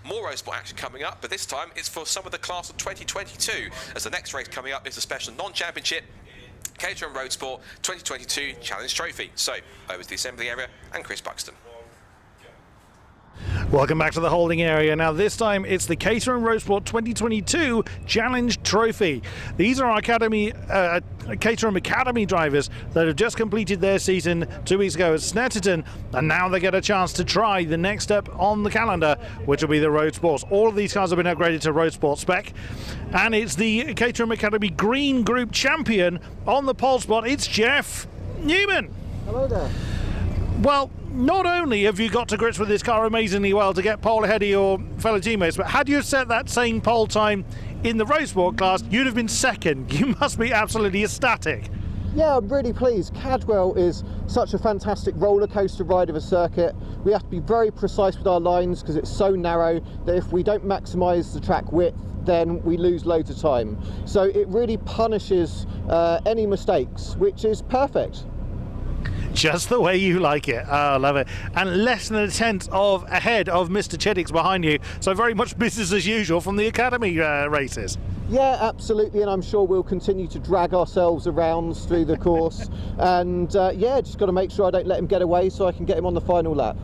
More Roadsport action coming up, but this time it's for some of the class of 2022, as the next race coming up is a special non-championship Caterham Roadsport 2022 Challenge Trophy. So, over to the assembly area and Chris Buxton. Welcome back to the holding area. Now this time it's the Caterham Roadsport 2022 Challenge Trophy. These are our Caterham Academy drivers that have just completed their season 2 weeks ago at Snetterton, and now they get a chance to try the next step on the calendar, which will be the Road Sports. All of these cars have been upgraded to Road Sport spec, and it's the Caterham Academy Green Group champion on the pole spot. It's Jeff Newman. Hello there. Well, not only have you got to grips with this car amazingly well to get pole ahead of your fellow teammates, but had you set that same pole time in the Road Sport class, you'd have been second. You must be absolutely ecstatic. Yeah, I'm really pleased. Cadwell is such a fantastic roller coaster ride of a circuit. We have to be very precise with our lines because it's so narrow that if we don't maximise the track width, then we lose loads of time. So it really punishes any mistakes, which is perfect. Just the way you like it. Oh, I love it. And less than a tenth ahead of Mr. Cheddick's behind you. So very much business as usual from the Academy races. Yeah, absolutely. And I'm sure we'll continue to drag ourselves around through the course. And yeah, just got to make sure I don't let him get away so I can get him on the final lap.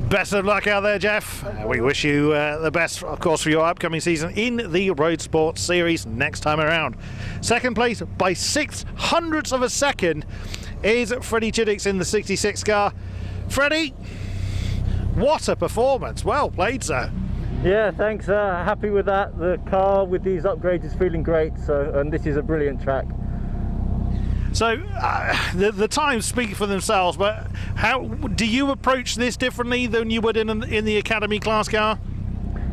Best of luck out there, Jeff. We wish you the best, of course, for your upcoming season in the Road Sports Series next time around. Second place by 6/100ths of a second is Freddie Chiddicks in the 66 car. Freddie, what a performance. Well played, sir. Yeah, thanks. Happy with that. The car with these upgrades is feeling great, and this is a brilliant track. So the times speak for themselves, but how do you approach this differently than you would in the Academy class car?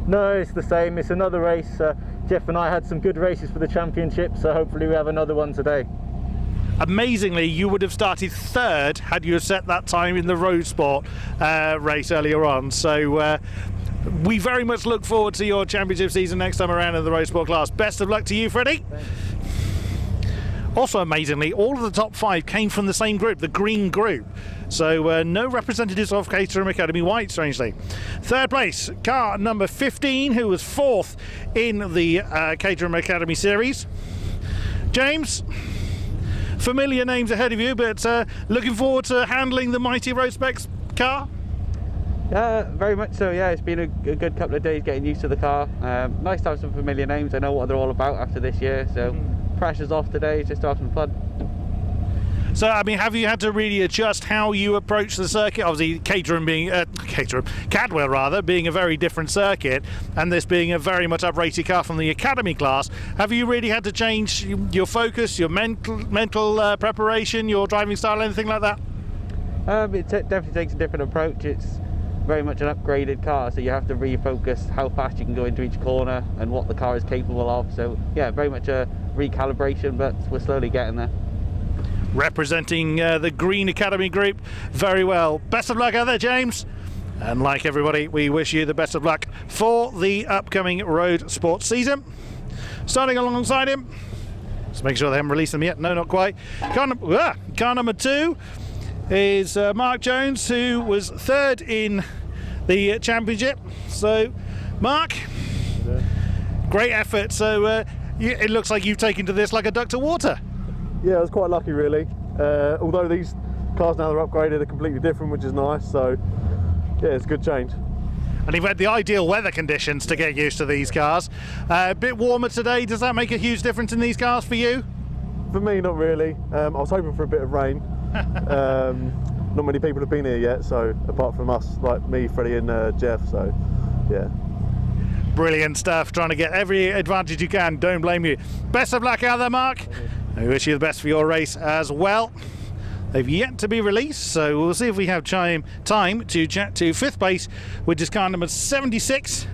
No, it's the same. It's another race. Jeff and I had some good races for the championship, so hopefully we have another one today. Amazingly, you would have started third had you have set that time in the Road Sport race earlier on. So we very much look forward to your championship season next time around in the Road Sport class. Best of luck to you, Freddie. Thanks. Also amazingly, all of the top 5 came from the same group, the Green Group. So no representatives of Caterham Academy White, strangely. Third place, car number 15, who was 4th in the Caterham Academy Series. James, familiar names ahead of you, but looking forward to handling the mighty Road Specs car? Very much so, yeah. It's been a good couple of days getting used to the car. Nice to have some familiar names. I know what they're all about after this year, so pressure's off today, just to have some fun. So, I mean, have you had to really adjust how you approach the circuit? Obviously, Cadwell rather, being a very different circuit, and this being a very much uprated car from the Academy class. Have you really had to change your focus, your mental preparation, your driving style, anything like that? It definitely takes a different approach. It's very much an upgraded car, so you have to refocus how fast you can go into each corner and what the car is capable of. So, yeah, very much a recalibration, but we're slowly getting there. Representing the Green Academy Group very well. Best of luck out there, James. And like everybody, we wish you the best of luck for the upcoming Road Sports season. Starting alongside him, just make sure they haven't released them yet. No, not quite. Car number 2 is Mark Jones, who was 3rd in the championship. So, Mark, great effort. So, it looks like you've taken to this like a duck to water. Yeah, I was quite lucky, really. Although these cars now they're upgraded, they're completely different, which is nice. So, yeah, it's a good change. And you've had the ideal weather conditions to get used to these cars. A bit warmer today. Does that make a huge difference in these cars for you? For me, not really. I was hoping for a bit of rain. Not many people have been here yet, so apart from us, like me, Freddie and Jeff. So, yeah. Brilliant stuff. Trying to get every advantage you can. Don't blame you. Best of luck out there, Mark. I wish you the best for your race as well. They've yet to be released, so we'll see if we have time to chat to 5th place, which is car number 76,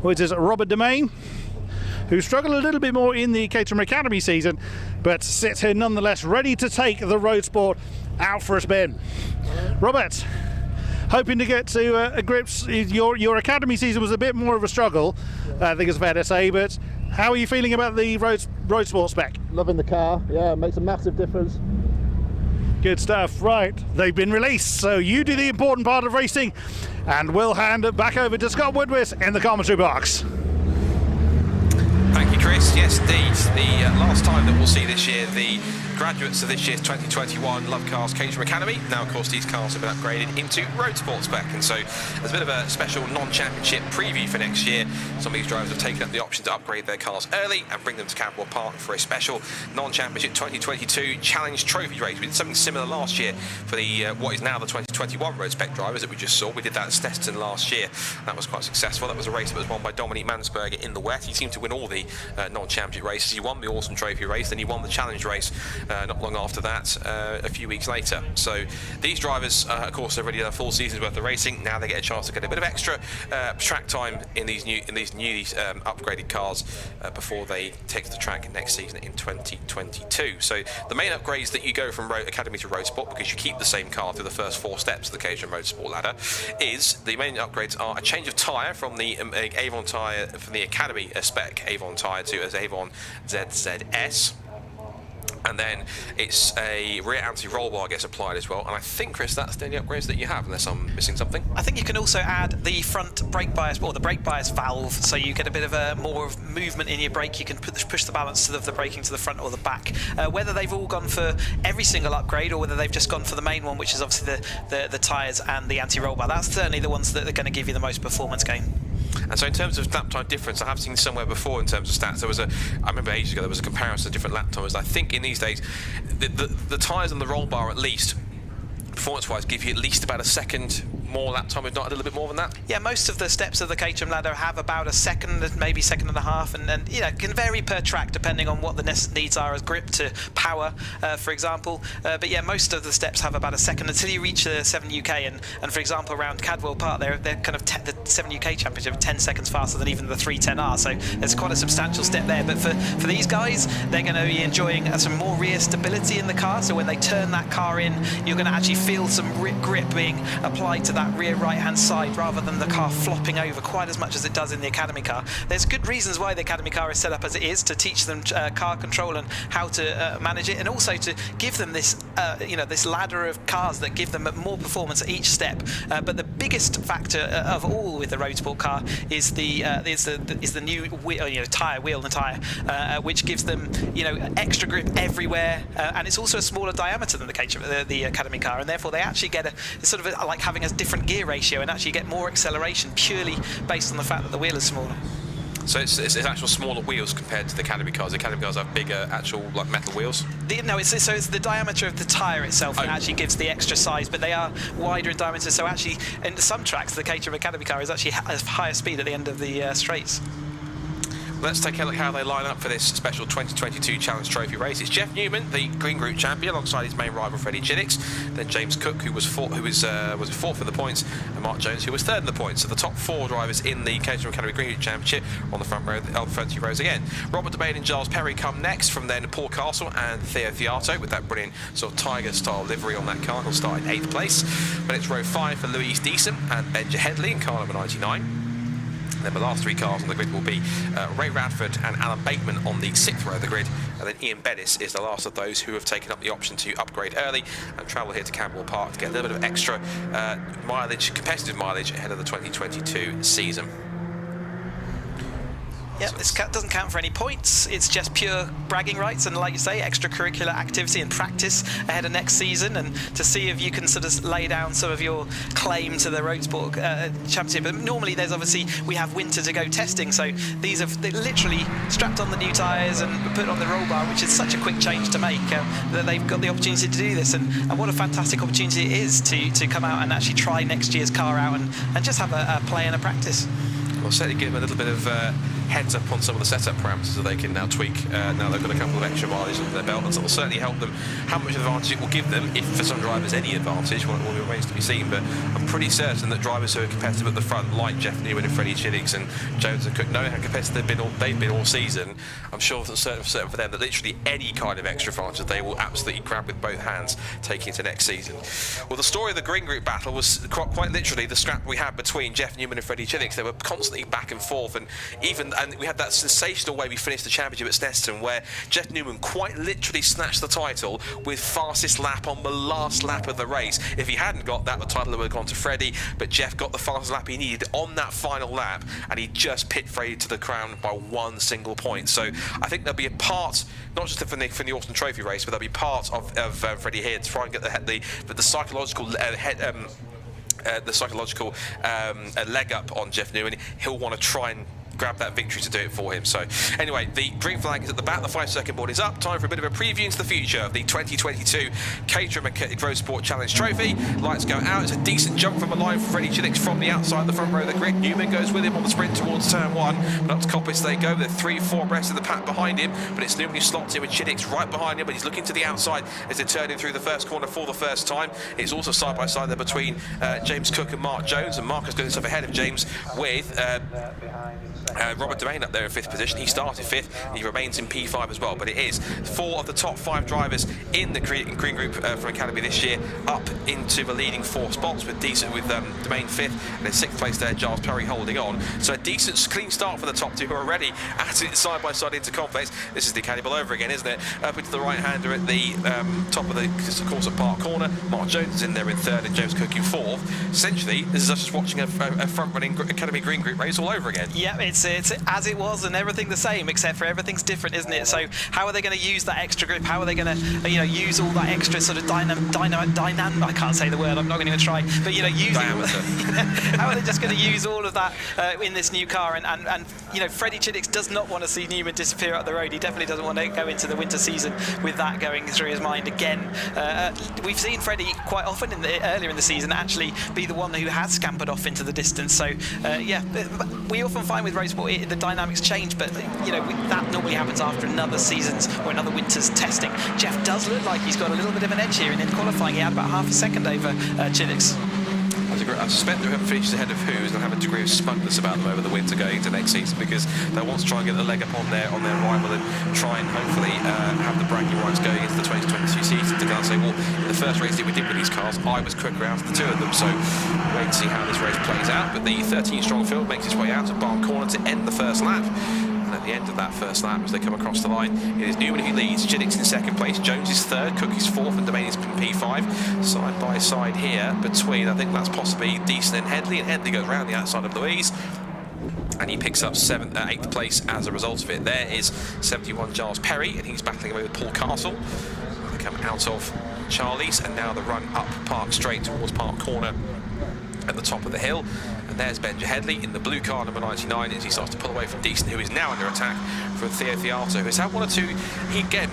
which is Robert Domain, who struggled a little bit more in the Caterham Academy season, but sits here nonetheless ready to take the Road Sport out for a spin. Robert, hoping to get to grips. Your Academy season was a bit more of a struggle, I think it's fair to say, but how are you feeling about the Road Sport spec? Loving the car, yeah, it makes a massive difference. Good stuff. Right, they've been released, so you do the important part of racing, and we'll hand it back over to Scott Woodward in the commentary box. Thank you, Chris. Yes, indeed. The last time that we'll see this year, the graduates of this year's 2021 Love Cars Caterham Academy. Now, of course, these cars have been upgraded into Roadsport spec, and so there's a bit of a special non-championship preview for next year. Some of these drivers have taken up the option to upgrade their cars early and bring them to Cadwell Park for a special non-championship 2022 Challenge Trophy race. We did something similar last year for the what is now the 2021 Road Spec drivers that we just saw. We did that at Stetson last year. That was quite successful. That was a race that was won by Dominique Mansberger in the wet. He seemed to win all the non-championship races. He won the Awesome Trophy race, then he won the Challenge race not long after that, a few weeks later. So these drivers, of course, have already done a full season's worth of racing. Now they get a chance to get a bit of extra track time in these newly upgraded cars before they take to the track next season in 2022. So the main upgrades that you go from Academy to Roadsport, because you keep the same car through the first 4 steps of the Caterham Roadsport ladder, is the main upgrades are a change of tyre from the Avon tyre from the Academy spec Avon tyre to as Avon ZZS. And then it's a rear anti-roll bar gets applied as well. And I think, Chris, that's the only upgrades that you have, unless I'm missing something. I think you can also add the front brake bias, or the brake bias valve, so you get a bit of more movement in your brake. You can push the balance of the braking to the front or the back. Whether they've all gone for every single upgrade or whether they've just gone for the main one, which is obviously the tyres and the anti-roll bar, that's certainly the ones that are going to give you the most performance gain. And so in terms of lap time difference, I have seen somewhere before in terms of stats, I remember ages ago there was a comparison of different lap times. I think in these days, the tyres and the roll bar at least, performance-wise, give you at least about a second more lap time, if not a little bit more than that. Yeah, most of the steps of the Caterham ladder have about a second, maybe second and a half, and you know, it can vary per track depending on what the needs are as grip to power, for example. But yeah, most of the steps have about a second until you reach the 7 UK, and for example around Cadwell Park, they're kind of the 7 UK Championship 10 seconds faster than even the 310R, so there's quite a substantial step there. But for these guys, they're going to be enjoying some more rear stability in the car, so when they turn that car in, you're going to actually feel some grip being applied to that rear right hand side rather than the car flopping over quite as much as it does in the Academy car. There's good reasons why the Academy car is set up as it is, to teach them car control and how to manage it, and also to give them this this ladder of cars that give them more performance at each step. But the biggest factor of all with the Roadsport car is the new wheel, tyre, wheel and tyre, which gives them extra grip everywhere, and it's also a smaller diameter than the Academy car, and therefore they actually get it's sort of like having a different gear ratio and actually get more acceleration purely based on the fact that the wheel is smaller. So it's actual smaller wheels compared to the Academy cars. The Academy cars have bigger actual metal wheels. It's the diameter of the tyre itself that actually gives the extra size, but they are wider in diameter. So actually, in some tracks, the Caterham Academy car is actually at higher speed at the end of the straights. Let's take a look how they line up for this special 2022 Challenge Trophy race. It's Jeff Newman, the Green Group champion, alongside his main rival Freddie Chinnix. Then James Cook, who was fourth for the points, and Mark Jones, who was third in the points. So the top 4 drivers in the Caterham Academy Green Group Championship on the front rows again. Robert DeBain and Giles Perry come next. From then Paul Castle and Theo Theato with that brilliant sort of Tiger-style livery on that car. He'll start in 8th place. But it's row 5 for Louise Deason and Benja Headley in car number 99. Then the last 3 cars on the grid will be Ray Radford and Alan Bateman on the 6th row of the grid, and then Ian Bettis is the last of those who have taken up the option to upgrade early and travel here to Cadwell Park to get a little bit of extra competitive mileage ahead of the 2022 season. Yeah, this doesn't count for any points. It's just pure bragging rights and, like you say, extracurricular activity and practice ahead of next season, and to see if you can sort of lay down some of your claim to the Roadsport Championship. But normally we have winter to go testing, so they're literally strapped on the new tyres and put on the roll bar, which is such a quick change to make, that they've got the opportunity to do this. And what a fantastic opportunity it is to come out and actually try next year's car out and just have a play and a practice. We'll certainly give them a little bit of heads up on some of the setup parameters that they can now tweak. Now they've got a couple of extra mileage under their belt, and so it'll certainly help them. How much advantage it will give them, if for some drivers any advantage, will remains to be seen. But I'm pretty certain that drivers who are competitive at the front, like Jeff Newman and Freddie Chinnix and Jones and Cook, knowing how competitive they've been all season, I'm sure that certain for them that literally any kind of extra advantage they will absolutely grab with both hands taking into next season. Well, the story of the Green Group battle was quite literally the scrap we had between Jeff Newman and Freddie Chinnix. They were constantly constantly back and forth, and we had that sensational way we finished the championship at Snetterton, where Jeff Newman quite literally snatched the title with fastest lap on the last lap of the race. If he hadn't got that, the title would have gone to Freddie, but Jeff got the fastest lap he needed on that final lap, and he just pit Freddie to the crown by one single point. So I think there'll be a part, not just for the Austin Trophy race, but there'll be part of Freddie here to try and get the psychological leg up on Jeff Newman. He'll want to try and grab that victory to do it for him. So anyway, the green flag is at the back, the 5-second board is up. Time for a bit of a preview into the future of the 2022 Caterham Roadsport Challenge Trophy. Lights go out. It's a decent jump from the line for Freddie Chiddix from the outside the front row of the grid. Newman goes with him on the sprint towards turn 1, but up to Coppice they go. They're 3-4 abreast of the pack behind him, but it's Newman who slots in with Chiddix right behind him, but he's looking to the outside as they're turning through the first corner for the first time. It's also side by side there between James Cook and Mark Jones, and Mark has got himself ahead of James with Robert Domain up there in 5th position. He started 5th, he remains in P5 as well, but it is 4 of the top 5 drivers in the green group from Academy this year up into the leading 4 spots with Domain 5th, and in 6th place there Giles Perry holding on. So a decent clean start for the top 2 who are already at it side by side into complex. This is the Academy all over again, isn't it? Up into the right hander at the top of the course at Park Corner. Mark Jones is in there in 3rd and James Cook in 4th. Essentially, this is us just watching a front running Academy green group race all over again. Yeah, it's as it was, and everything the same, except for everything's different, isn't it? So how are they going to use that extra grip? How are they going to use all that extra sort of dynamic, I can't say the word, I'm not going to even try, but using how are they just going to use all of that in this new car? And Freddie Chiddix does not want to see Newman disappear up the road. He definitely doesn't want to go into the winter season with that going through his mind again. We've seen Freddie quite often earlier in the season actually be the one who has scampered off into the distance. So yeah, we often find with Roadsport the dynamics change, but that normally happens after another season's or another winter's testing. Jeff does look like he's got a little bit of an edge here, and in qualifying he had about half a second over Chiddix. I suspect that whoever finishes ahead of who's going to have a degree of smugness about them over the winter going into next season, because they'll want to try and get the leg up on their rival and try and hopefully have the bragging rights going into the 2022 season to go and say, well, in the first race that we did with these cars, I was quicker out of the 2 of them. So wait to see how this race plays out. But the 13-strong field makes its way out of Barn Corner to end the first lap. And at the end of that first lap, as they come across the line, it is Newman who leads, Chiddix in 2nd place, Jones is 3rd, Cook is 4th, and Domain is P5. Side by side here between, I think that's possibly Deason and Headley, and Headley goes round the outside of Louise, and he picks up 8th place as a result of it. There is 71 Giles Perry, and he's battling away with Paul Castle. They come out of Charlie's, and now the run up Park Straight towards Park Corner at the top of the hill. And there's Benja Headley in the blue car, number 99, as he starts to pull away from Deason, who is now under attack from Theo Theato, who's had 1 or 2.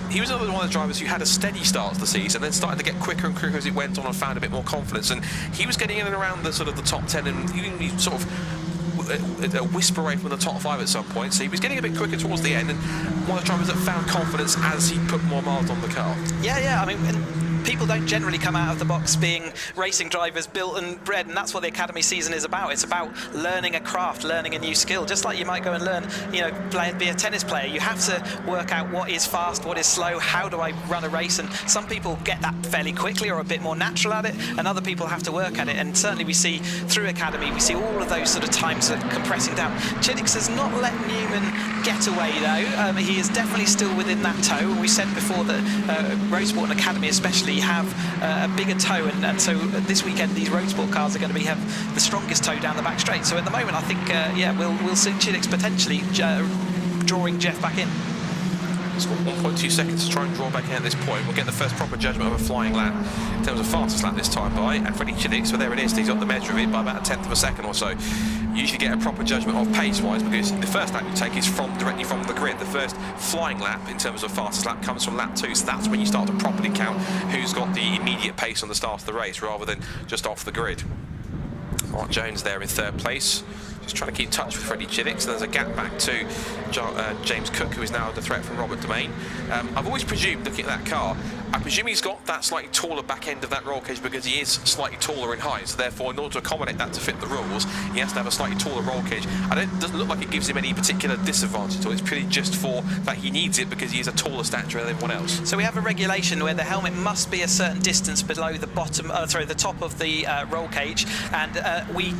He was another one of the drivers who had a steady start to the season, then started to get quicker and quicker as it went on and found a bit more confidence. And he was getting in and around the sort of the top 10, and he sort of a whisper away from the top 5 at some point, so he was getting a bit quicker towards the end, and one of the drivers that found confidence as he put more miles on the car. Yeah, I mean, people don't generally come out of the box being racing drivers built and bred, and that's what the Academy season is about. It's about learning a craft, learning a new skill, just like you might go and learn, be a tennis player. You have to work out what is fast, what is slow, how do I run a race, and some people get that fairly quickly or a bit more natural at it, and other people have to work at it. And certainly we see through Academy, we see all of those sort of times compressing down. Chiddix has not let Newman get away though. He is definitely still within that toe. We said before that Roadsport and Academy especially have a bigger toe, and so this weekend these Roadsport cars are going to have the strongest toe down the back straight. So at the moment I think we'll see Chiddix potentially drawing Jeff back in. It's got 1.2 seconds to try and draw back in at this point. We'll get the first proper judgment of a flying lap in terms of fastest lap this time by Freddie Chiddix. So there it is, he's got the measure of it by about 1/10 of a second or so. You usually get a proper judgment of pace-wise, because the first lap you take is directly from the grid. The first flying lap in terms of fastest lap comes from lap 2, so that's when you start to properly count who's got the immediate pace on the start of the race rather than just off the grid. Mark Jones there in 3rd place, just trying to keep touch with Freddie Chiddix. So there's a gap back to James Cook, who is now under threat from Robert Domain. I've always presumed, looking at that car, I presume he's got that slightly taller back end of that roll cage because he is slightly taller in height. So therefore, in order to accommodate that to fit the rules, he has to have a slightly taller roll cage. It doesn't look like it gives him any particular disadvantage at all. It's purely just for that he needs it because he is a taller stature than everyone else. So we have a regulation where the helmet must be a certain distance below the the top of the roll cage, and we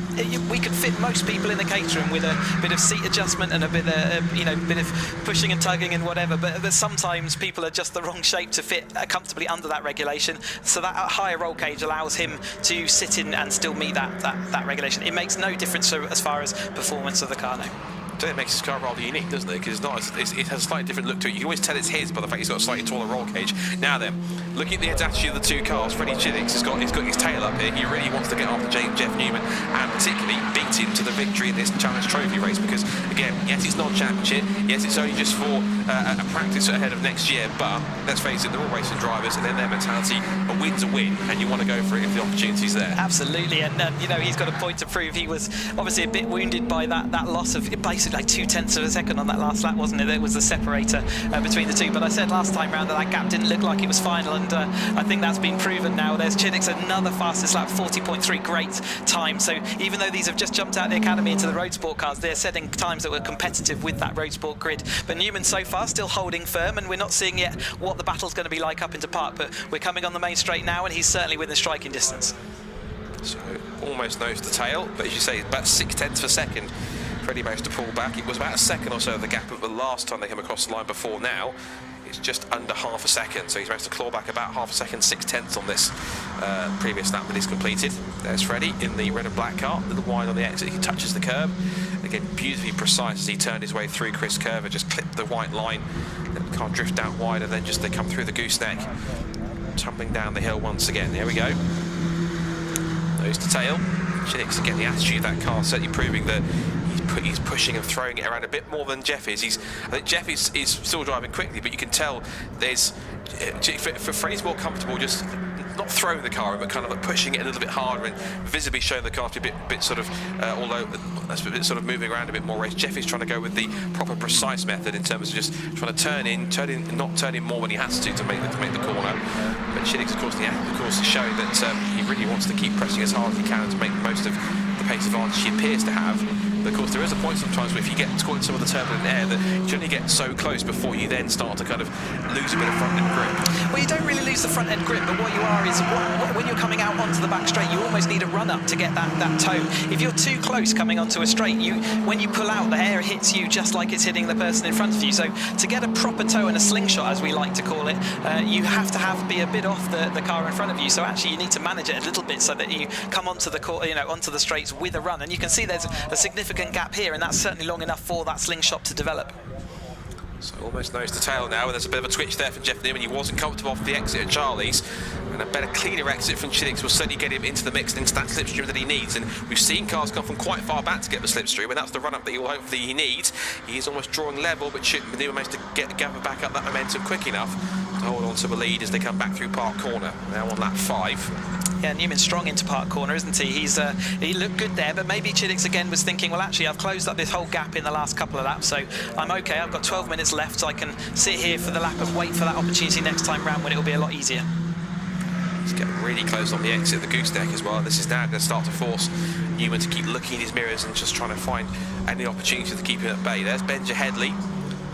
can fit most people in the Caterham with a bit of seat adjustment and a bit of pushing and tugging and whatever, but sometimes people are just the wrong shape to fit comfortably under that regulation, so that higher roll cage allows him to sit in and still meet that regulation. It makes no difference as far as performance of the car now. So it makes his car rather unique, doesn't it? Because it has a slightly different look to it. You can always tell it's his by the fact he's got a slightly taller roll cage. Now then, looking at the attitude of the two cars, Freddie Chiddix has got his tail up here. He really wants to get after Jeff Newman and particularly beat him to the victory in this Challenge Trophy race, because again, yes, it's non-championship, yes, it's only just for a practice ahead of next year, but let's face it, they're all racing drivers, and then their mentality, a win's a win, and you want to go for it if the opportunity's there. Absolutely, and you know, he's got a point to prove. He was obviously a bit wounded by that loss of basically like 0.2 of a second on that last lap, wasn't it? It was the separator between the two. But I said last time round that gap didn't look like it was final, and I think that's been proven now. There's Chiddix, another fastest lap, 40.3, great time. So even though these have just jumped out of the academy into the Roadsport cars, they're setting times that were competitive with that Roadsport grid. But Newman so far still holding firm, and we're not seeing yet what the battle's going to be like up into Park. But we're coming on the main straight now, and he's certainly within striking distance. So almost nose to tail, but as you say, about 0.6 of a second. Freddie managed to pull back. It was about a second or so of the gap of the last time they came across the line before. Now it's just under half a second, so he's managed to claw back about half a second, 0.6 on this previous lap that he's completed. There's Freddie in the red and black car, a little wide on the exit. He touches the curb again, beautifully precise as he turned his way through Chris Curver, just clipped the white line, then the car drift out wide, and then just they come through the gooseneck, tumbling down the hill once again. There we go, nose to tail. Chiddix, again, the attitude of that car certainly proving that he's pushing and throwing it around a bit more than Jeff is. I think Jeff is still driving quickly, but you can tell there's for Freddie's more comfortable just not throwing the car in, but kind of like pushing it a little bit harder and visibly showing the car to be a bit sort of although that's a bit sort of moving around a bit more. Whereas Jeff is trying to go with the proper precise method in terms of just trying to turn in, not turn in more when he has to make the corner. But Chiddix, of course, is showing that he really wants to keep pressing as hard as he can to make the most of the pace advantage he appears to have. But of course, there is a point sometimes where if you get caught in some of the turbulent air, that you only get so close before you then start to kind of lose a bit of front end grip. Well, you don't really lose the front end grip, but what you are is when you're coming out onto the back straight, you almost need a run up to get that toe. If you're too close coming onto a straight, when you pull out, the air hits you just like it's hitting the person in front of you. So to get a proper toe and a slingshot, as we like to call it, you have to be a bit off the car in front of you. So actually, you need to manage it a little bit so that you come onto the onto the straights with a run. And you can see there's a significant gap here, and that's certainly long enough for that slingshot to develop. So almost nose to tail now, and there's a bit of a twitch there for Jeff Newman. He wasn't comfortable off the exit at Charlie's, and a better, cleaner exit from Chiddix will certainly get him into the mix and into that slipstream that he needs. And we've seen cars come from quite far back to get the slipstream, and that's the run-up that hopefully he needs. He is almost drawing level, but Newman managed to gather back up that momentum quick enough to hold on to the lead as they come back through Park Corner. Now on lap 5. Yeah, Newman's strong into Park Corner, isn't he? He looked good there, but maybe Chiddix again was thinking, well, actually, I've closed up this whole gap in the last couple of laps, so I'm okay. I've got 12 minutes left, so I can sit here for the lap and wait for that opportunity next time round when it will be a lot easier. He's getting really close on the exit of the gooseneck as well. This is now going to start to force Newman to keep looking in his mirrors and just trying to find any opportunity to keep him at bay. There's Benja Headley.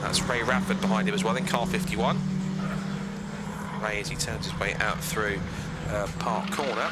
That's Ray Radford behind him as well in car 51. Ray, as he turns his way out through Park Corner.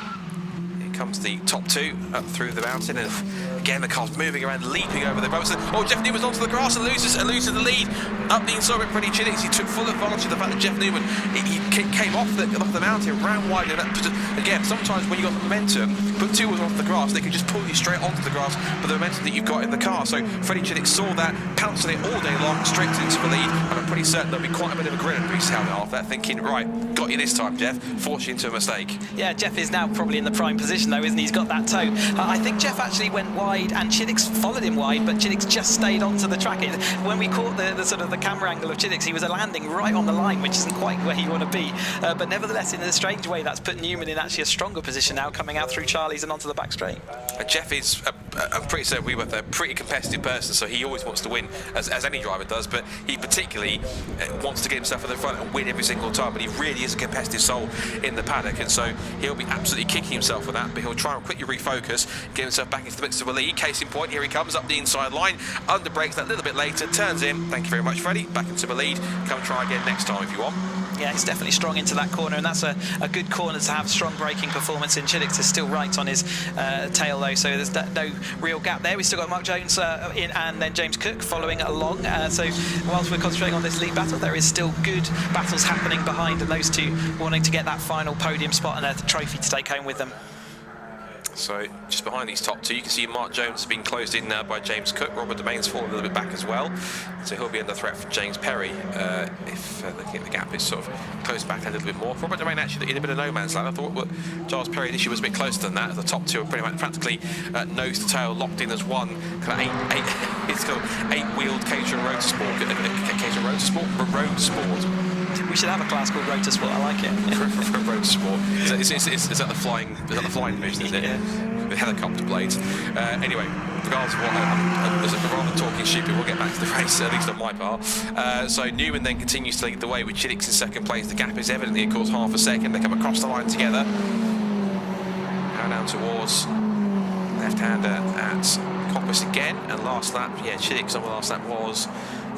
Here comes the top two up through the mountain, and again the car's moving around, leaping over the bumps. Oh, Jeff Newman's onto the grass and loses the lead. Up the inside of Freddie Chiddix. He took full advantage of the fact that Jeff Newman he came off the mountain, ran wide. And again, sometimes when you've got the momentum, put two wheels onto the grass, they can just pull you straight onto the grass with the momentum that you've got in the car. So Freddie Chiddix saw that, pounced on it all day long, straight into the lead, and I'm pretty certain there'll be quite a bit of a grin and Bruce helmet after that, thinking, right, got you this time, Jeff, forced you into a mistake. Yeah, Jeff is now probably in the prime position though, isn't he? He's got that toe. I think Jeff actually went wide and Chiddix followed him wide, but Chiddix just stayed onto the track. When we caught the sort of the camera angle of Chiddix, he was landing right on the line, which isn't quite where you want to be. But nevertheless, in a strange way, that's put Newman in actually a stronger position now, coming out through Charlie's and onto the back straight. Jeff is, I'm pretty certain we were a pretty competitive person, so he always wants to win, as any driver does, but he particularly wants to get himself in the front and win every single time, but he really is a competitive soul in the paddock, and so he'll be absolutely kicking himself for that, but he'll try and quickly refocus, get himself back into the mix of the lead. Case in point, here he comes up the inside line, under brakes that little bit later, turns in. Thank you very much, Freddie. Back into the lead. Come try again next time if you want. Yeah, he's definitely strong into that corner, and that's a good corner to have strong braking performance in. Chiddix is still right on his tail though, so there's no real gap there. We've still got Mark Jones in, and then James Cook following along. So whilst we're concentrating on this lead battle, there is still good battles happening behind, and those two wanting to get that final podium spot and a trophy to take home with them. So just behind these top two, you can see Mark Jones has been closed in now by James Cook. Robert Domain's fallen a little bit back as well, so he'll be under threat from James Perry if the gap is sort of closed back a little bit more. Robert Domain actually in a bit of no man's land. I thought Giles Perry initially was a bit closer than that. The top two are pretty much practically nose to tail locked in as one kind of eight-wheeled Caterham Roadsport. Caterham Roadsport. We should have a class called Rotorsport. I like it. Roadsport. Is that the flying division? Is it? Yeah. The helicopter blades. Anyway, regardless of what, I'm rather talking stupid. We'll get back to the race, at least on my part. So Newman then continues to lead the way with Chiddix in second place. The gap is evidently, of course, half a second. They come across the line together. Now down towards left-hander at Coppice again. And last lap, yeah, Chiddix on the last lap was.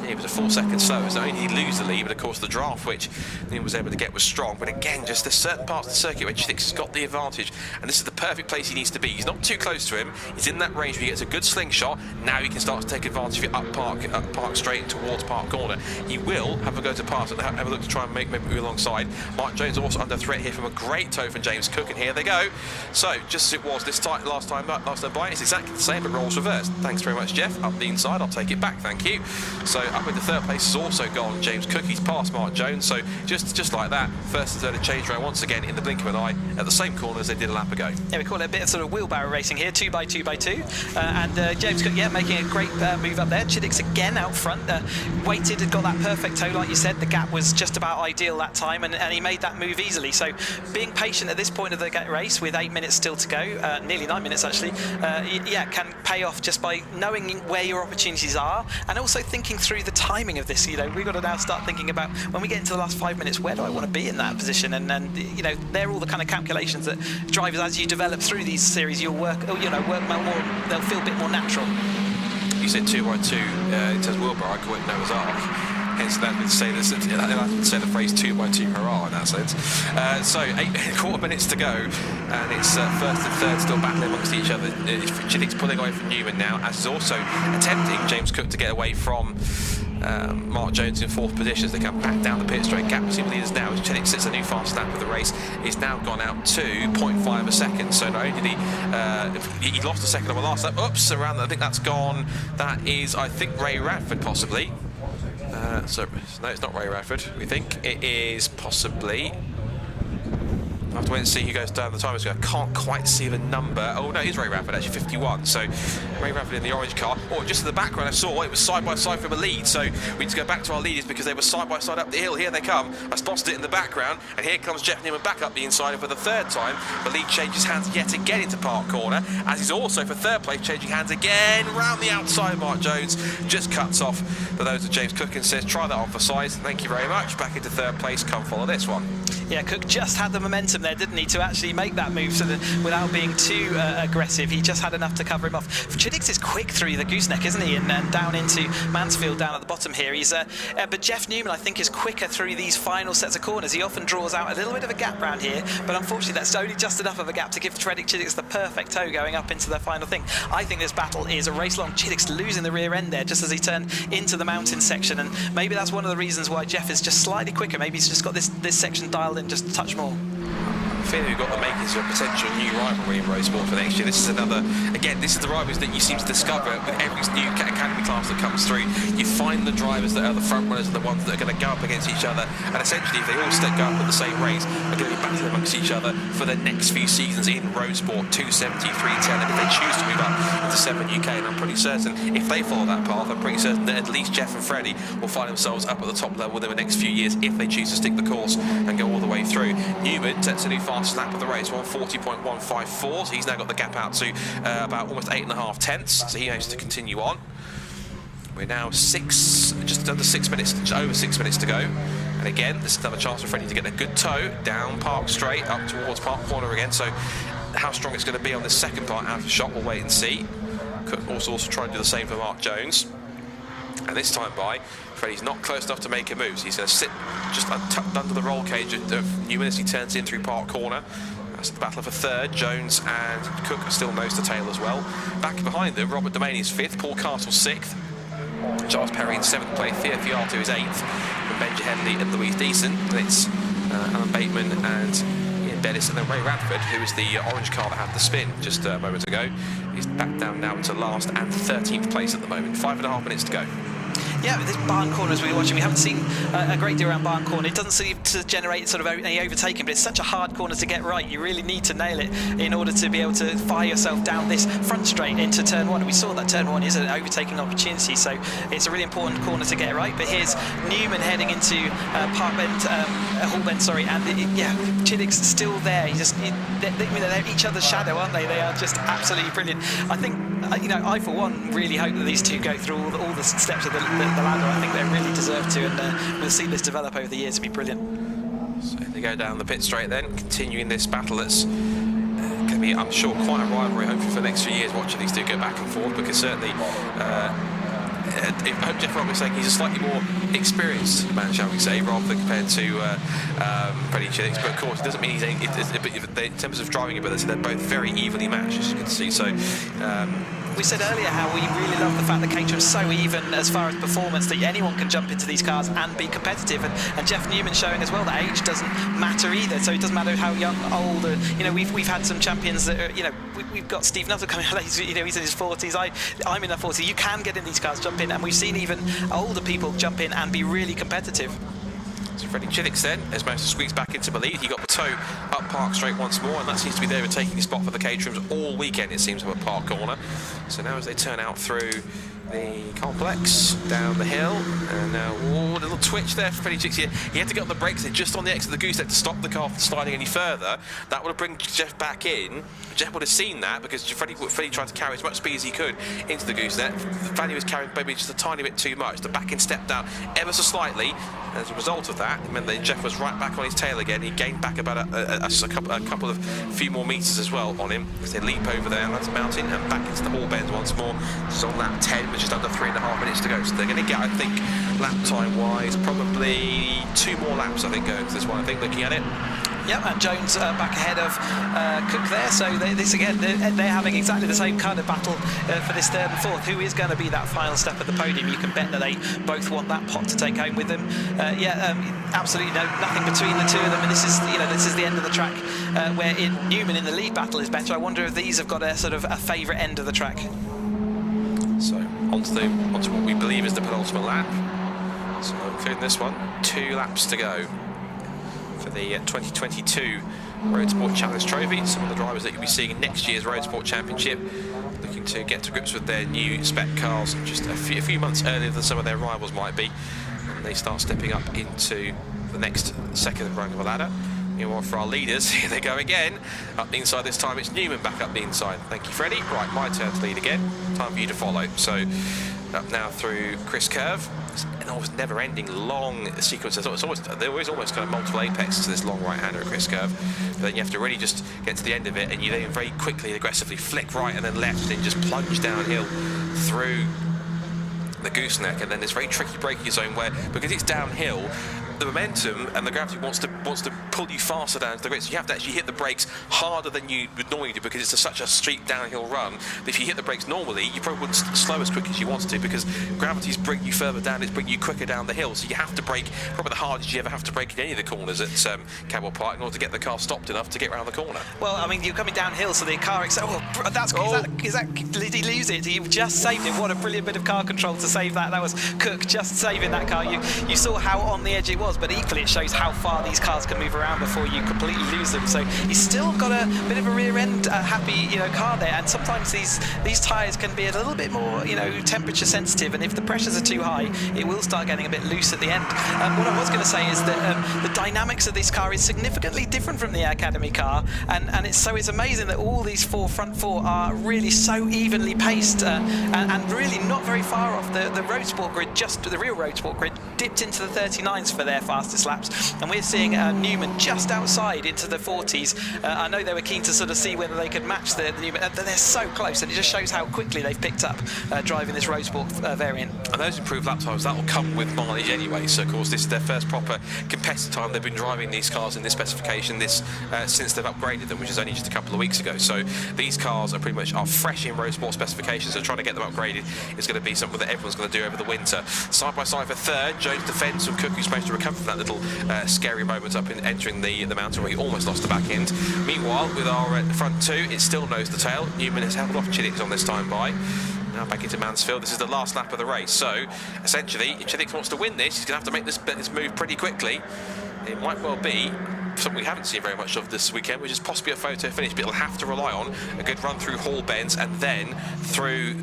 It was a 4 second slow, so only he'd lose the lead, but of course the draft which he was able to get was strong. But again, just there's certain parts of the circuit where Chiddix has got the advantage, and this is the perfect place he needs to be. He's not too close to him, he's in that range where he gets a good slingshot. Now he can start to take advantage of it up park straight towards Park Corner. He will have a go to pass and have a look to try and make move alongside. Mark Jones also under threat here from a great tow from James Cook, and here they go. So just as it was this time last time by, it's exactly the same, but roles reversed. Thanks very much, Jeff. Up the inside, I'll take it back, thank you. So up into third place has also gone James Cook. He's passed Mark Jones, so just like that, first and third have changed around once again in the blink of an eye at the same corner as they did a lap ago. Yeah, we call it a bit of sort of wheelbarrow racing here, 2x2x2, and James Cook, yeah, making a great move up there. Chiddix again out front, waited and got that perfect tow, like you said. The gap was just about ideal that time, and he made that move easily. So being patient at this point of the race with 8 minutes still to go, nearly 9 minutes actually, yeah, can pay off just by knowing where your opportunities are, and also thinking through the timing of this. You know, we've got to now start thinking about when we get into the last 5 minutes, where do I want to be in that position? And you know, they're all the kind of calculations that drivers, as you develop through these series, you'll work more, they'll feel a bit more natural. You said 2x2 in terms of wheelbarrow, I call it Noah's Ark. Hence that would say this, that would say the phrase 2x2 hurrah in that sense. So 8 minutes to go, and it's first and third still battling amongst each other. Chiddix pulling away from Newman now, as is also attempting James Cook to get away from Mark Jones in fourth position as they come back down the pit straight. Gap between leaders now as Chiddix sits a new fast lap of the race. He's now gone out to 0.5 a second. So not only did he lost a second on the last lap. Oops, around that, I think that's gone. That is, I think, Ray Radford possibly. So no, it's not Ray Radford. We think it is possibly. I have to wait and see who goes down the time. I can't quite see the number. Oh no, it is Ray Radford, actually 51. So Ray Radford in the orange car. Oh, just in the background I saw it was side by side from a lead. So we need to go back to our leaders because they were side by side up the hill. Here they come. I spotted it in the background, and here comes Jeff Newman back up the inside, and for the third time the lead changes hands yet again into Park Corner, as he's also for third place changing hands again round the outside. Mark Jones just cuts off for those of James Cook and says, try that on for size, thank you very much. Back into third place, come follow this one. Yeah, Cook just had the momentum there, didn't he, to actually make that move without being too aggressive. He just had enough to cover him off. Chiddix is quick through the gooseneck, isn't he? And down into Mansfield down at the bottom here. He's but Jeff Newman, I think, is quicker through these final sets of corners. He often draws out a little bit of a gap round here, but unfortunately that's only just enough of a gap to give Chiddix the perfect tow going up into the final thing. I think this battle is a race long. Chiddix losing the rear end there just as he turned into the mountain section, and maybe that's one of the reasons why Jeff is just slightly quicker. Maybe he's just got this section dialed in just a touch more. I feel we've got the makings of a potential new rivalry in Roadsport for next year. This is another, again, this is the rivalries that you seem to discover with every new academy class that comes through. You find the drivers that are the front runners and the ones that are going to go up against each other, and essentially if they all go up at the same race, they're going to be battling amongst each other for the next few seasons in Roadsport 270, 310, and if they choose to move up into 7 UK, and I'm pretty certain if they follow that path, I'm pretty certain that at least Jeff and Freddie will find themselves up at the top level within the next few years if they choose to stick the course and go all the way through. Newman sets a new fast lap of the race, 140.154, so he's now got the gap out to about almost 8.5 tenths, so he aims to continue on. We're now just under 6 minutes, just over 6 minutes to go, and again this is another chance for Freddie to get a good tow down Park Straight up towards Park Corner again. So how strong it's going to be on this second part out of the shot, we'll wait and see. Could also try and do the same for Mark Jones. And this time by, Freddie's not close enough to make a move. So he's going to sit just tucked under the roll cage of Newman as he turns in through Park Corner. That's the battle for third. Jones and Cook are still nose to tail as well. Back behind them, Robert Delaney's fifth, Paul Castle sixth, Charles Perry in 7th place, Theo Fiato is 8th, from Benji Henley and Louise Deason. And it's Alan Bateman and Ian Bellis, and then Ray Radford, who was the orange car that had the spin just a moment ago. He's back down now to last and 13th place at the moment. 5.5 minutes to go. Yeah, with this barn corner as we were watching, we haven't seen a great deal around barn corner. It doesn't seem to generate sort of any overtaking, but it's such a hard corner to get right. You really need to nail it in order to be able to fire yourself down this front straight into turn 1. And we saw that turn 1 is an overtaking opportunity, so it's a really important corner to get it right. But here's Newman heading into Park Bend, Hall Bend, sorry, and yeah, Chiddick's still there. They're each other's shadow, aren't they? They are just absolutely brilliant. I think, I for one really hope that these two go through all the steps of the ladder. I think they really deserve to, and we'll see this develop over the years. It'll be brilliant. So they go down the pit straight then, continuing this battle that's going to be, I'm sure, quite a rivalry, hopefully, for the next few years, watching these two go back and forth, because certainly, I hope Jeff Roberts saying he's a slightly more experienced man, shall we say, rather than compared to Freddie Chillicks, but of course it doesn't mean he's in terms of driving ability, they're both very evenly matched, as you can see. So we said earlier how we really love the fact that Caterham's so even as far as performance that anyone can jump into these cars and be competitive, and Jeff Newman showing as well that age doesn't matter either, so it doesn't matter how young, old, we've had some champions that are, we've got Steve Nuttall coming out, he's in his 40s, I'm in my 40s. You can get in these cars, jump in, and we've seen even older people jump in and be really competitive. So Freddie Chillicks then has managed to squeeze back into the lead. He got the toe up Park Straight once more, and that seems to be the overtaking spot for the Caterhams all weekend, it seems, up at Park Corner. So now as they turn out through the complex, down the hill, and now, a little twitch there for Freddie Chillicks here. He had to get on the brakes just on the exit of the gooseneck to stop the car from sliding any further. That would have brought Jeff back in. Jeff would have seen that, because Freddie tried to carry as much speed as he could into the gooseneck. Fanny was carrying maybe just a tiny bit too much. The back end stepped out ever so slightly. As a result of that, it meant that Jeff was right back on his tail again. He gained back about a few more metres as well on him, as they leap over there, that's mountain, and back into the Hall Bend once more. It's on lap 10, which is under 3.5 minutes to go. So they're going to get, I think, lap time wise, probably 2 more laps, I think, going to this one, I think, looking at it. Yep, and Jones back ahead of Cook there, so they're having exactly the same kind of battle for this third and fourth. Who is going to be that final step at the podium? You can bet that they both want that pot to take home with them. Absolutely nothing between the two of them, and this is the end of the track where Newman in the lead battle is better. I wonder if these have got a sort of a favourite end of the track. So onto what we believe is the penultimate lap. So including this one, 2 laps to go for the 2022 Roadsport Challenge Trophy. Some of the drivers that you'll be seeing in next year's Roadsport Championship looking to get to grips with their new spec cars just a few months earlier than some of their rivals might be, and they start stepping up into the next second rung of the ladder. Meanwhile, for our leaders, here they go again. Up the inside this time, it's Newman back up the inside. Thank you, Freddie. Right, my turn to lead again. Time for you to follow. So, up now through Chris Curve. It's an almost never-ending long sequence. There is almost kind of multiple apexes to this long right-hander at Chris Curve. But then you have to really just get to the end of it, and you then very quickly and aggressively flick right and then left, and just plunge downhill through the gooseneck, and then this very tricky braking zone where, because it's downhill, the momentum and the gravity wants to pull you faster down to the grid, so you have to actually hit the brakes harder than you would normally do, because it's such a steep downhill run. But if you hit the brakes normally, you probably wouldn't slow as quick as you wanted to, because gravity's bringing you further down, it's bringing you quicker down the hill, so you have to brake probably the hardest you ever have to brake in any of the corners at Cadwell Park in order to get the car stopped enough to get around the corner. Well, I mean, you're coming downhill, so the car is that did he lose it? He just saved it. What a brilliant bit of car control to save that. That was Cook just saving that car. You saw how on the edge it was, but equally it shows how far these cars can move around before you completely lose them. So he's still got a bit of a rear end happy car there, and sometimes these tyres can be a little bit more temperature sensitive, and if the pressures are too high, it will start getting a bit loose at the end. What I was going to say is that the dynamics of this car is significantly different from the Academy car, and it's amazing that all these front four are really so evenly paced and really not very far off the Roadsport grid, just the real Roadsport grid. dipped into the 39s for their fastest laps, and we're seeing Newman just outside into the 40s. I know they were keen to sort of see whether they could match the Newman. They're so close, and it just shows how quickly they've picked up driving this Roadsport variant. And those improved lap times, that will come with mileage anyway. So of course this is their first proper competitive time. They've been driving these cars in this specification since they've upgraded them, which is only just a couple of weeks ago. So these cars are pretty much fresh in Roadsport specifications. So trying to get them upgraded is going to be something that everyone's going to do over the winter. Side by side for third, Jones defends from Cook, who's managed to recover from that little scary moment up in entering the mountain where he almost lost the back end. Meanwhile, with our front two, it's still nose to tail. Newman has held off Chiddick on this time by. Now back into Mansfield. This is the last lap of the race. So essentially, if Chiddick wants to win this, he's going to have to make this move pretty quickly. It might well be something we haven't seen very much of this weekend, which is possibly a photo finish, but it'll have to rely on a good run through Hall Bends and then through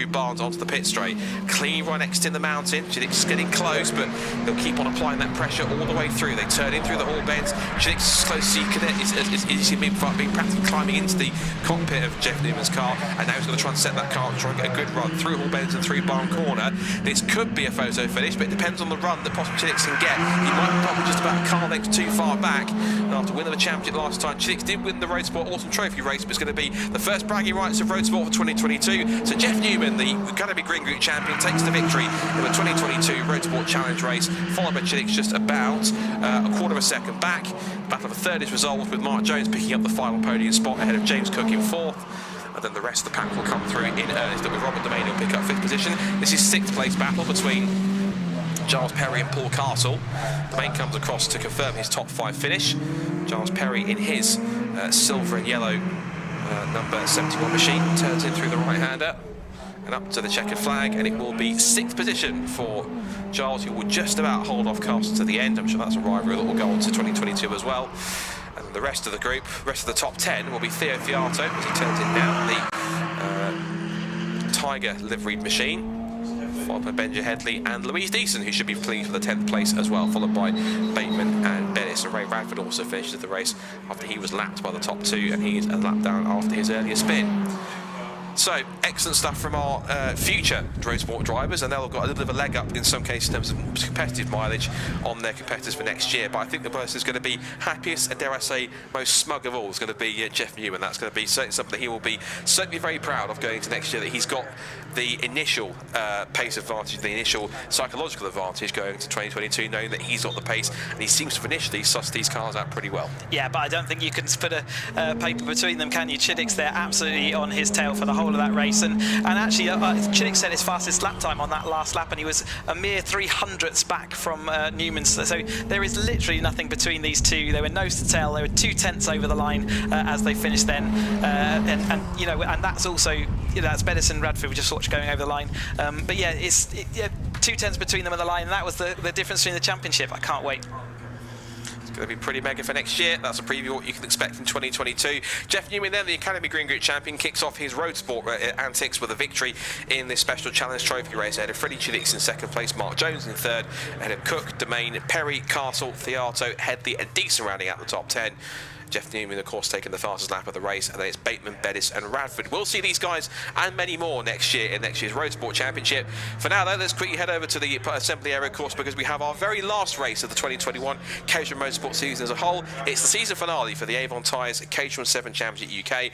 Barnes onto the pit straight. Clean run next in the mountain. Chiddick's getting close, but they'll keep on applying that pressure all the way through. They turn in through the Hall Bends. Chiddick's as close as he can. He's being practically climbing into the cockpit of Jeff Newman's car, and now he's going to try and set that car and try and get a good run through Hall Bends and through Barn Corner. This could be a photo finish, but it depends on the run that possibly Chiddick can get. He might be probably just about a car length too far back. And after winning the championship last time, Chiddick did win the Roadsport Autumn Trophy race, but it's going to be the first bragging rights of Roadsport for 2022. So Jeff Newman, the Academy Green Group champion, takes the victory in the 2022 Roadsport Challenge race, followed by Chiddick just about a quarter of a second back. The battle for third is resolved, with Mark Jones picking up the final podium spot ahead of James Cook in fourth. And then the rest of the pack will come through in earnest, with Robert Domain will pick up fifth position. This is sixth place battle between Giles Perry and Paul Castle. Domain comes across to confirm his top 5 finish. Giles Perry in his silver and yellow number 71 machine turns in through the right-hander and up to the checkered flag, and it will be 6th position for Giles, who will just about hold off Castle to the end. I'm sure that's a rivalry that will go on to 2022 as well. And the rest of the group, rest of the top 10, will be Theo Fiato as he turns in now the Tiger liveried machine, followed by Benja Headley and Louise Deason, who should be pleased with the 10th place as well, followed by Bateman and Bettis. And Ray Radford also finishes the race after he was lapped by the top 2, and he's a lap down after his earlier spin. So, excellent stuff from our future Roadsport drivers, and they'll have got a little bit of a leg up in some cases in terms of competitive mileage on their competitors for next year. But I think the person who's going to be happiest and, dare I say, most smug of all is going to be Jeff Newman. That's going to be certainly something that he will be certainly very proud of going into next year, that he's got the initial pace advantage, the initial psychological advantage going into 2022, knowing that he's got the pace, and he seems to have initially sussed these cars out pretty well. Yeah, but I don't think you can put a paper between them, can you? Chiddick's there absolutely on his tail for the whole of that race, and actually Chiddick set his fastest lap time on that last lap, and he was a mere 300ths back from Newman's. So there is literally nothing between these two. They were nose to tail. They were 2 tenths over the line as they finished then, and you know, and that's also, you know, that's Bettis and Radford we just watched going over the line. But yeah, it's 2 tenths between them and the line, and that was the difference between the championship. I can't wait. Going to be pretty mega for next year. That's a preview of what you can expect in 2022. Jeff Newman then, the Academy Green Group champion, kicks off his Roadsport antics with a victory in this special challenge trophy race ahead of Freddie Chiddick in 2nd place, Mark Jones in 3rd, ahead of Cook, Domain, Perry, Castle, Theato, Headley and Deason rounding out the top 10. Jeff Newman, of course, taking the fastest lap of the race, and then it's Bateman, Bettis and Radford. We'll see these guys and many more next year in next year's Roadsport Championship. For now, though, let's quickly head over to the assembly area course, because we have our very last race of the 2021 Caterham Roadsport season as a whole. It's the season finale for the Avon Tyres Caterham 7 Championship UK.